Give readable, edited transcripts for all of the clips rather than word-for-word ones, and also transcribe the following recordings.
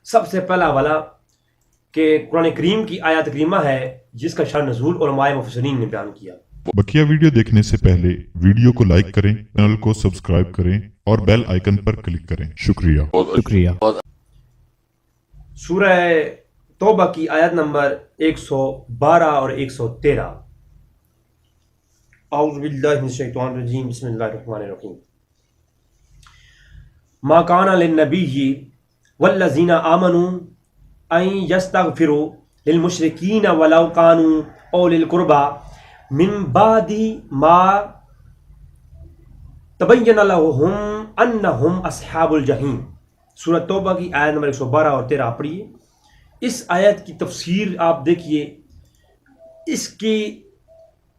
سب سے پہلا حوالہ کہ قرآن کریم کی آیات کریمہ ہے جس کا شان نزول علماء مفسرین نے بیان کیا۔ بقیہ ویڈیو دیکھنے سے پہلے ویڈیو کو لائک کریں، چینل کو سبسکرائب کریں اور بیل آئیکن پر کلک کریں۔ شکریہ۔ سورہ توبہ کی آیت نمبر 112 اور 113۔ اعوذ باللہ من الشیطان الرجیم، بسم اللہ الرحمن الرحیم۔ ما کان للنبی والذین آمنوا ان یستغفروا للمشرکین ولو کانوا اولی القربى من بعد ما تبین لهم انہم اصحاب الجحیم۔ سورہ توبہ کی آیت نمبر 112 اور 13 پڑھیے۔ اس آیت کی تفسیر آپ دیکھیے، اس کی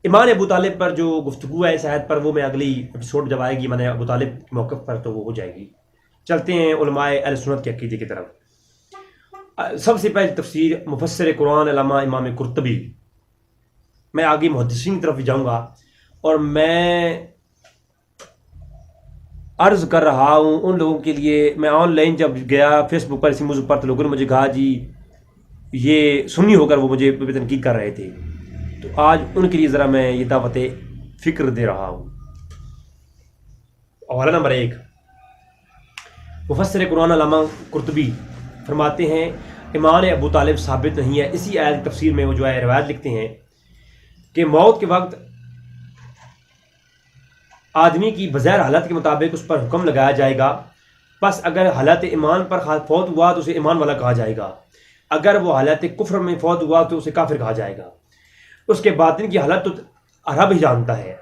ایمان ابو طالب پر جو گفتگو ہے اس آیت پر، وہ میں اگلی ایپیسوڈ جب آئے گی میں نے ابو طالب کے موقف پر تو وہ ہو جائے گی۔ چلتے ہیں علماء اہل سنت کے عقیدے کی طرف۔ سب سے پہلے تفسیر مفسر قرآن علامہ امام قرطبی، میں آگے محدثین کی طرف بھی جاؤں گا، اور میں عرض کر رہا ہوں ان لوگوں کے لیے، میں آن لائن جب گیا فیس بک پر اسی موضوع پر تو لوگوں نے مجھے کہا جی یہ سنی ہو کر وہ مجھے تنقید کر رہے تھے، تو آج ان کے لیے ذرا میں یہ دعوت فکر دے رہا ہوں۔ حوالہ نمبر 1، مفسر قرآن علامہ قرطبی فرماتے ہیں ایمان ابو طالب ثابت نہیں ہے۔ اسی آیت کی تفسیر میں وہ جو ہے روایت لکھتے ہیں کہ موت کے وقت آدمی کی بظاہر حالت کے مطابق اس پر حکم لگایا جائے گا، پس اگر حالت ایمان پر فوت ہوا تو اسے ایمان والا کہا جائے گا، اگر وہ حالت کفر میں فوت ہوا تو اسے کافر کہا جائے گا۔ اس کے باطن کی حالت تو رب ہی جانتا ہے۔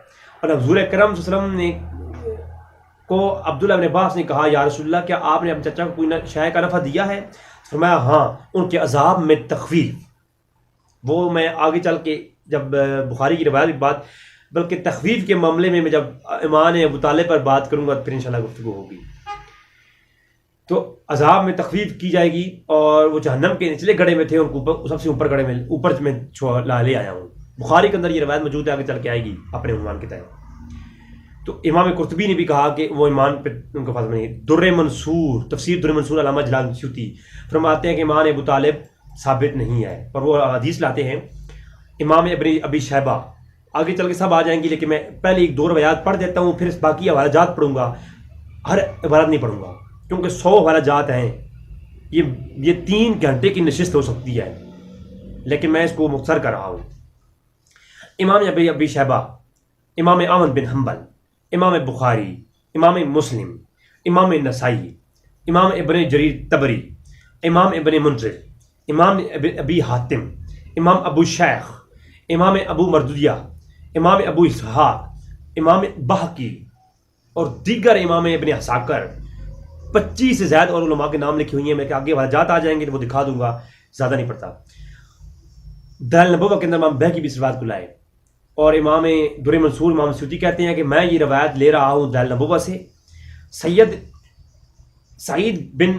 اور حضور اکرم صلی اللہ علیہ وسلم نے کو عبداللہ بن عباس نے کہا یا رسول اللہ کیا آپ نے اپنے چچا کو کوئی شے کا نفع دیا ہے؟ فرمایا ہاں، ان کے عذاب میں تخفیف۔ وہ میں آگے چل کے جب بخاری کی روایت کی بات، بلکہ تخفیف کے معاملے میں جب ایمان ابو طالب پر بات کروں گا پھر انشاءاللہ گفتگو ہوگی۔ تو عذاب میں تخفیف کی جائے گی، اور وہ جہنم کے نچلے گڑھے میں تھے، ان کو سب سے اوپر گڑھے میں اوپر میں لے آیا ہوں۔ بخاری کے اندر یہ روایت موجود ہے، آگے چل کے آئے گی اپنے عنوان کے تحت۔ تو امام قرطبی نے بھی کہا کہ وہ ایمان پہ ان کا فضل نہیں۔ در منصور، تفسیر در منصور علامہ جلال سیوطی فرماتے ہیں کہ ایمان ابو طالب ثابت نہیں ہے، اور وہ حدیث لاتے ہیں امام ابی شیبہ، آگے چل کے سب آ جائیں گی، لیکن میں پہلے ایک دو روایات پڑھ دیتا ہوں، پھر باقی حوالہ جات پڑھوں گا، ہر عبارت نہیں پڑھوں گا کیونکہ 100 حوالہ جات ہیں، یہ 3 گھنٹے کی نشست ہو سکتی ہے، لیکن میں اس کو مختصر کر رہا ہوں۔ امام ابی شیبہ، امام احمد بن حنبل، امام بخاری، امام مسلم، امام نسائی، امام ابن جریر طبری، امام ابن منذر، امام ابی حاتم، امام ابو شیخ، امام ابو مردودیہ، امام ابو اسحاق، امام بحقی اور دیگر امام ابن عساکر، 25 سے زیادہ اور علماء کے نام لکھے ہوئے ہیں۔ میں کہ آگے واجات آ جائیں گے تو وہ دکھا دوں گا، زیادہ نہیں پڑتا۔ دلائل نبوہ کے اندر امام بہقی بھی اس روایت کو لائے، اور امام در منصور امام سیوطی کہتے ہیں کہ میں یہ روایت لے رہا ہوں دلائل نبوہ سے، سعید بن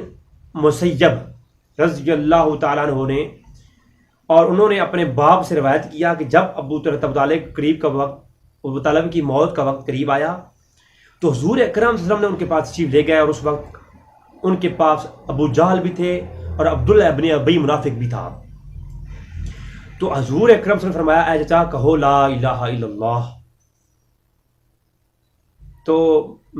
مسیب رضی اللہ تعالیٰ عنہ نے، اور انہوں نے اپنے باپ سے روایت کیا کہ جب ابو طالب قریب کا وقت، ابو طالب کی موت کا وقت قریب آیا تو حضور اکرم صلی اللہ علیہ وسلم نے ان کے پاس تشریف لے گئے، اور اس وقت ان کے پاس ابو جہل بھی تھے اور عبداللہ ابن ابی منافق بھی تھا۔ تو حضور اکرم صلی اللہ علیہ وسلم نے فرمایا اے چچا کہو لا الہ الا اللہ۔ تو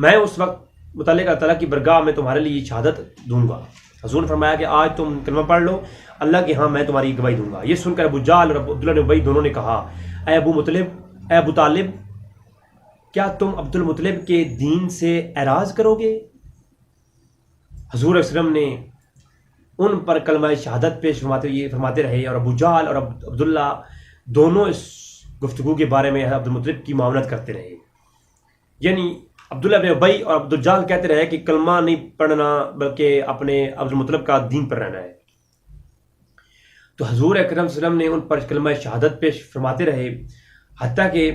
میں اس وقت متعلق اللہ تعالیٰ کی برگاہ میں تمہارے لیے شہادت دوں گا۔ حضور نے فرمایا کہ آج تم کلمہ پڑھ لو، اللہ کے ہاں میں تمہاری گواہی دوں گا۔ یہ سن کر ابو جہل اور عبداللہ بن ابی دونوں نے کہا اے ابو طالب کیا تم عبد المطلب کے دین سے اعراض کرو گے؟ حضور اکرم نے ان پر کلمہ شہادت پیش فرماتے رہے، اور ابو جہل اور عبداللہ دونوں اس گفتگو کے بارے میں عبد المطلب کی معاونت کرتے رہے، یعنی عبداللہ بن ابی اور عبد الجہل کہتے رہے کہ کلمہ نہیں پڑھنا بلکہ اپنے عبد المطلب کا دین پر رہنا ہے۔ تو حضور اکرم صلی اللہ علیہ وسلم نے ان پر کلمہ شہادت پیش فرماتے رہے، حتیٰ کہ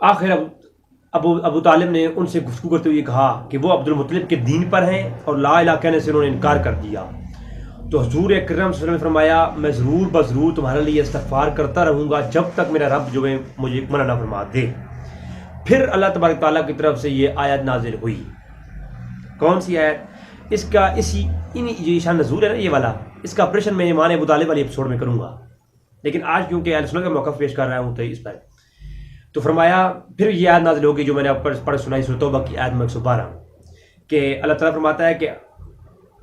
آخر ابو طالب نے ان سے گفتگو کرتے ہوئے کہا کہ وہ عبد المطلب کے دین پر ہیں، اور لا الہ کہنے سے انہوں نے انکار کر دیا۔ تو حضور اکرم صلی اللہ علیہ وسلم نے فرمایا میں ضرور بضرور تمہارے لیے استغفار کرتا رہوں گا جب تک میرا رب جو ہے مجھے منع نہ فرما دے۔ پھر اللہ تبارک تعالیٰ کی طرف سے یہ آیت نازل ہوئی۔ کون سی آیت؟ اس کا یہ شان نزول ہے نا، یہ والا، اس کا آپریشن میں ایمان ابو طالب والی ایپیسوڈ میں کروں گا، لیکن آج کیونکہ اہل سنت کا موقف پیش کر رہا ہوں تو اس پر تو فرمایا پھر یہ آیت نازل ہوگی جو میں نے آپ پر پڑھ سنائی سورۃ توبہ کی آیت 112 کہ اللہ تعالیٰ فرماتا ہے کہ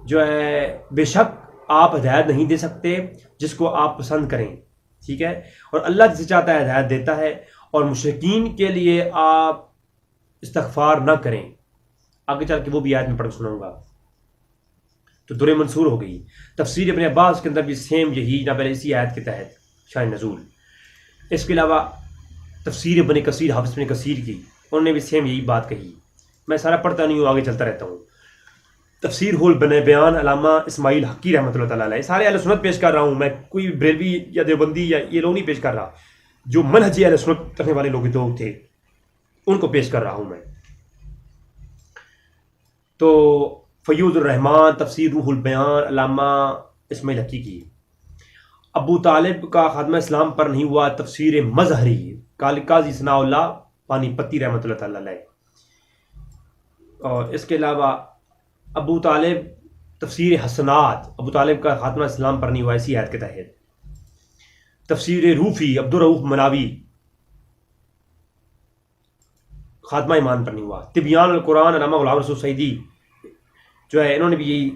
جو ہے بے شک آپ ہدایت نہیں دے سکتے جس کو آپ پسند کریں، ٹھیک ہے، اور اللہ جسے چاہتا ہے ہدایت دیتا ہے، اور مشرکین کے لیے آپ استغفار نہ کریں۔ آگے چل کے وہ بھی آیت میں پڑھ سناؤں گا، تو درِ منصور ہو گئی۔ تفسیر ابن عباس کے اندر بھی سیم یہی نہ پہلے اسی آیت کے تحت شان نزول۔ اس کے علاوہ تفسیر ابن کثیر، حافظ ابن کثیر کی، انہوں نے بھی سیم یہی بات کہی۔ میں سارا پڑھتا نہیں ہوں، آگے چلتا رہتا ہوں۔ تفسیر بیان علامہ اسماعیل حقی رحمۃ اللہ تعالیٰ علیہ، سارے اہل سنت پیش کر رہا ہوں میں، کوئی بریلوی یا دیوبندی یا یہ لوگ نہیں پیش کر رہا، جو منہج اہل سنت رکھنے والے لوگ تو تھے ان کو پیش کر رہا ہوں میں۔ تو فیوض الرحمان، تفسیر روح البیان علامہ اسماعیل حقی کی۔ ابو طالب کا خاتمہ اسلام پر نہیں ہوا، تفسیر مظہری، قاضی ثناء اللہ پانی پتی رحمۃ اللہ تعالیٰ علیہ۔ اور اس کے علاوہ ابو طالب تفسیر حسنات، ابو طالب کا خاتمہ اسلام پر نہیں ہوا اسی آیت کے تحت۔ تفسیر روفی، عبدالرؤف مناوی، خاتمہ ایمان پر نہیں ہوا۔ طبیان القرآن علامہ غلام رسول سعیدی جو ہے، انہوں نے بھی یہی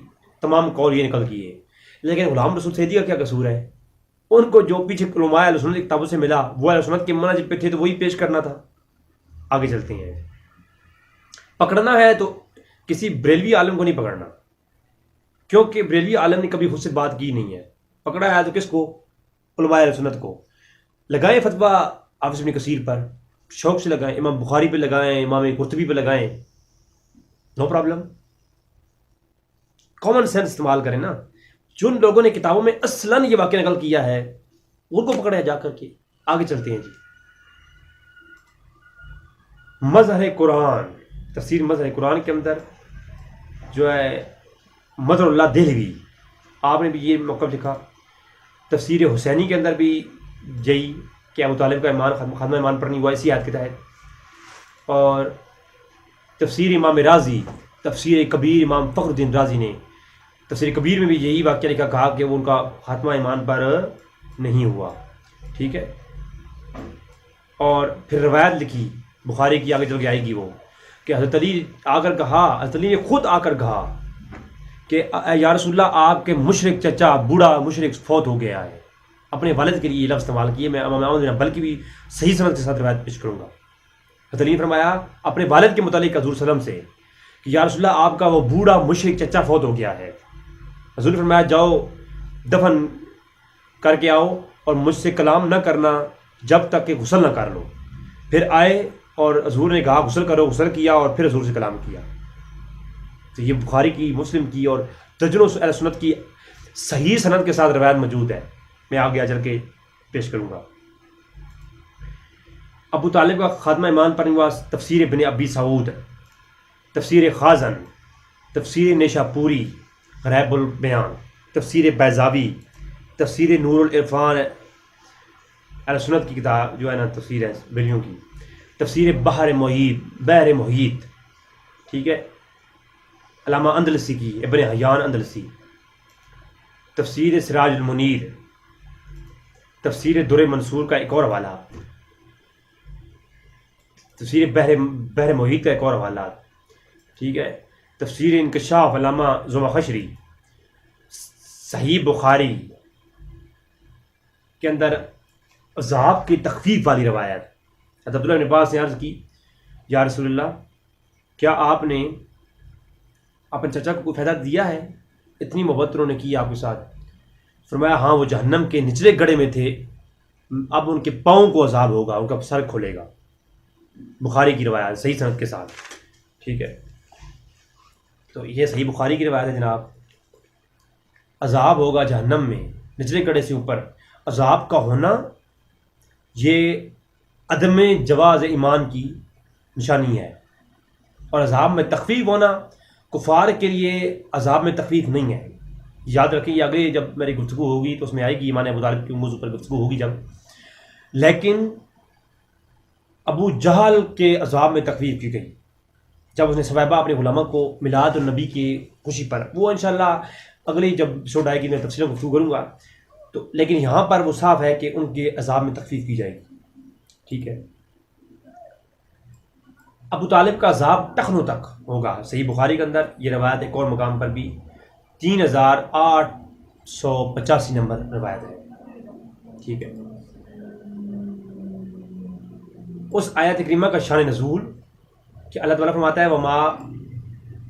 تمام قول یہ نقل کیے، لیکن غلام رسول سعیدی کا کیا قصور ہے؟ ان کو جو پیچھے علماء اہل سنت کی کتابوں سے ملا وہ اہل سنت کے منہج پہ تھے تو وہی پیش کرنا تھا۔ آگے چلتے ہیں، پکڑنا ہے تو کسی بریلوی عالم کو نہیں پکڑنا، کیونکہ بریلوی عالم نے کبھی خود سے بات کی نہیں ہے۔ پکڑا ہے تو کس کو؟ علماء اہل سنت کو۔ لگائیں فتویٰ حافظ ابن کثیر پر، شوق سے لگائیں، امام بخاری پہ لگائیں، امام قرطبی پہ لگائیں، نو پرابلم۔ کامن سینس استعمال کریں نا۔ جن لوگوں نے کتابوں میں اصلاً یہ واقعہ نقل کیا ہے ان کو پکڑا ہے جا کر کے۔ آگے چلتے ہیں جی۔ مظہر قرآن، تفسیر مظہر قرآن کے اندر جو ہے مظہر اللہ دہلوی، آپ نے بھی یہ موقف لکھا۔ تفسیر حسینی کے اندر بھی یہی کہ ابو طالب کا ایمان خاتمہ ایمان پر نہیں ہوا اسی آیت کے تحت۔ اور تفسیر امام رازی، تفسیر کبیر امام فخر الدین رازی نے تفسیر کبیر میں بھی یہی واقعہ لکھا، کہا کہ وہ ان کا خاتمہ ایمان پر نہیں ہوا، ٹھیک ہے۔ اور پھر روایت لکھی بخاری کی، آگے چل کے آئے گی وہ، کہ حضرت علی آ کر کہا، حضرت علی نے خود آ کر کہا کہ یا رسول اللہ آپ کے مشرک چچا بوڑھا مشرک فوت ہو گیا ہے۔ اپنے والد کے لیے یہ لفظ استعمال کیے، میں امام احمد بن حنبل کی بھی صحیح سند کے ساتھ روایت پیش کروں گا۔ حضرت علی نے فرمایا اپنے والد کے متعلق حضور صلی اللہ علیہ وسلم سے کہ یا رسول اللہ آپ کا وہ بوڑھا مشرک چچا فوت ہو گیا ہے۔ حضور نے فرمایا جاؤ دفن کر کے آؤ اور مجھ سے کلام نہ کرنا جب تک کہ غسل نہ کر لو۔ پھر آئے اور حضور نے کہا غسل کرو، غسل کیا اور پھر حضور سے کلام کیا۔ تو یہ بخاری کی، مسلم کی اور درجنوں اہل سنت کی صحیح سند کے ساتھ روایت موجود ہے، میں آگے چل کے پیش کروں گا۔ ابو طالب کا خاتمہ ایمان پر نہیں ہوا، تفسیر ابن ابی سعود، تفسیر خازن، تفسیر نیشا پوری، غریب البیان، تفسیر بیضاوی، تفسیر نور العرفان، اہل سنت کی کتاب جو ہے نا تفسیر ہے بریلیوں کی، تفسیر بحر محیط، ٹھیک ہے، علامہ اندلسی کی، ابن حیان اندلسی، تفسیر سراج المنیر، تفسیر در منصور کا ایک اور حوالہ، تفسیر بحر محیط کا ایک اور حوالہ، ٹھیک ہے، تفسیر انکشاف علامہ زمخشری، صحیح بخاری کے اندر عذاب کی تخفیف والی روایت۔ حضرت عبداللہ بن عباس نے عرض کی یا رسول اللہ کیا آپ نے اپنے چچا کو کوئی فائدہ دیا ہے؟ اتنی محبت انہوں نے کی آپ کے ساتھ۔ فرمایا ہاں وہ جہنم کے نچلے گڑھے میں تھے، اب ان کے پاؤں کو عذاب ہوگا، ان کا سر کھولے گا۔ بخاری کی روایت صحیح سند کے ساتھ، ٹھیک ہے۔ تو یہ صحیح بخاری کی روایت ہے جناب، عذاب ہوگا جہنم میں نچلے گڑھے سے اوپر۔ عذاب کا ہونا یہ عدم جواز ایمان کی نشانی ہے، اور عذاب میں تخفیف ہونا کفار کے لیے عذاب میں تخفیف نہیں ہے۔ یاد رکھیں یہ آگے جب میری گفتگو ہوگی تو اس میں آئے گی، ایمان ابو طالب کے موضوع پر گفتگو ہوگی جب، لیکن ابو جہل کے عذاب میں تخفیف کی گئی، جب اس نے صویبہ اپنے غلامہ کو میلاد النبی کی خوشی پر، وہ انشاءاللہ اگلی جب ایپیسوڈ آئے گی میں تفصیل گفتگو کروں گا، تو لیکن یہاں پر وہ صاف ہے کہ ان کے عذاب میں تخفیف کی جائے گی. ٹھیک ہے. ابو طالب کا عذاب ٹخنوں تک ہوگا. صحیح بخاری کے اندر یہ روایت ایک اور مقام پر بھی 3885 نمبر روایت ہے. ٹھیک ہے. اس آیت کریمہ کا شان نزول کہ اللہ تعالیٰ فرماتا ہے وما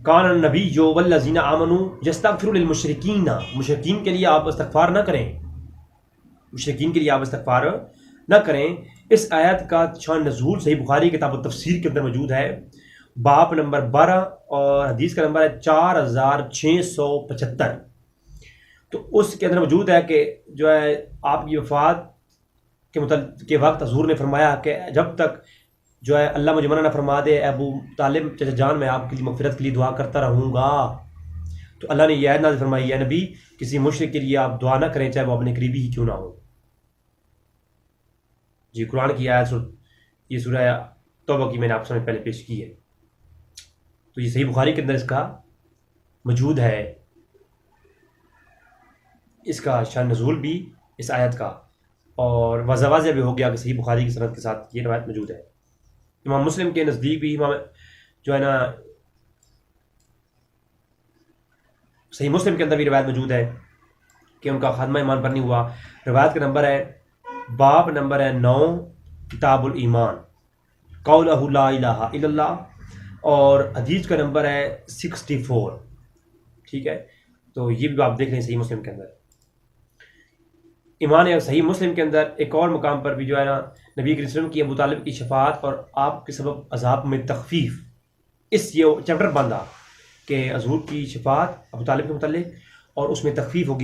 کان النبی والذین آمنوا یستغفروا للمشرکین، مشرکین کے لیے آپ استغفار نہ کریں، مشرکین کے لیے آپ استغفار نہ کریں. اس آیت کا شان نزول صحیح بخاری کتاب التفسیر کے اندر موجود ہے، باب نمبر 12 اور حدیث کا نمبر ہے 4675. تو اس کے اندر موجود ہے کہ جو ہے آپ کی وفات کے وقت حضور نے فرمایا کہ جب تک جو ہے اللہ مجھے منع نہ فرما دے ابو طالب چچا جان میں آپ کے لیے مغفرت کے لیے دعا کرتا رہوں گا. تو اللہ نے یہ آیت نازل فرمائی ہے نبی کسی مشرک کے لیے آپ دعا نہ کریں چاہے وہ اپنے قریبی ہی کیوں نہ ہو. جی قرآن کی آیت یہ سورہ توبہ کی میں نے آپ سامنے پہلے پیش کی ہے. تو یہ صحیح بخاری کے اندر اس کا موجود ہے، اس کا شان نزول بھی اس آیت کا، اور واضح بھی ہو گیا کہ صحیح بخاری کی سند کے ساتھ یہ روایت موجود ہے. امام مسلم کے نزدیک بھی امام جو ہے نا صحیح مسلم کے اندر بھی روایت موجود ہے کہ ان کا خاتمہ ایمان پر نہیں ہوا. روایت کا نمبر ہے باب نمبر ہے 9 کتاب الایمان قولہ لا الہ الا اللہ، اور حدیث کا نمبر ہے 64. ٹھیک ہے. تو یہ بھی آپ دیکھ لیں صحیح مسلم کے اندر. ایمان صحیح مسلم کے اندر ایک اور مقام پر بھی جو ہے نا نبی کریم صلی اللہ علیہ وسلم کی ابو طالب کی شفاعت اور آپ کے سبب عذاب میں تخفیف، اس یہ چیپٹر بندہ کہ حضور کی شفاعت ابو طالب کے متعلق اور اس میں تخفیف ہوگی.